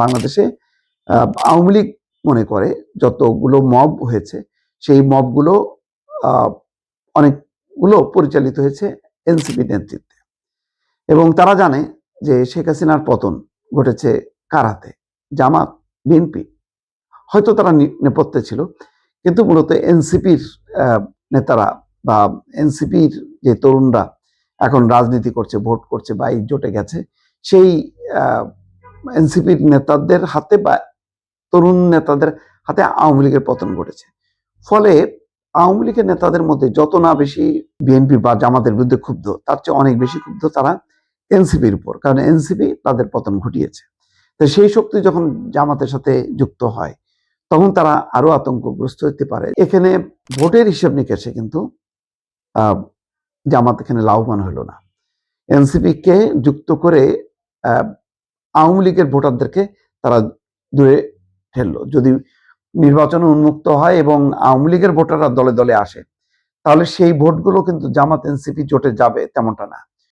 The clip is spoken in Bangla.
বাংলাদেশে আওয়ামী লীগ মনে করে যতগুলো মব হয়েছে সেই মবগুলো অনেকগুলো পরিচালিত হয়েছে এনসিপি নেতৃত্বে, এবং তারা জানে যে শেখ হাসিনার পতন ঘটেছে কার হাতে, জামাত, বিএনপি। হয়তো তারা নেপথ্যে ছিল, কিন্তু মূলত এনসিপির নেতারা বা এনসিপির যে তরুণরা এখন রাজনীতি করছে, ভোট করছে বা এই জোটে গেছে, সেই এনসিপির নেতাদের হাতে বা তরুণ নেতাদের হাতে আওয়ামী লীগের পতন ঘটেছে। ফলে আওয়ামী লীগের নেতাদের মধ্যে যত না বেশি বিএনপি বা জামাতের বিরুদ্ধে ক্ষুব্ধ, তার চেয়ে অনেক বেশি ক্ষুব্ধ তারা এনসিপির উপর, কারণ এনসিপি তাদের পতন ঘটিয়েছে। তো সেই শক্তি যখন জামাতের সাথে যুক্ত হয় তখন তারা আরো আতঙ্কগ্রস্ত হতে পারে। এখানে ভোটের হিসাব নিকেশে কিন্তু জামাত এখানে লাভবান হলো না। এনসিপি কে যুক্ত করে আওয়ামী লীগের ভোটারদেরকে তারা দূরে ঠেললো। যদি নির্বাচন উন্মুক্ত হয় এবং আওয়ামী লীগের ভোটাররা দলে দলে আসে, তাহলে সেই ভোটগুলো কিন্তু জামাত এনসিপি জোটে যাবে তেমনটা না।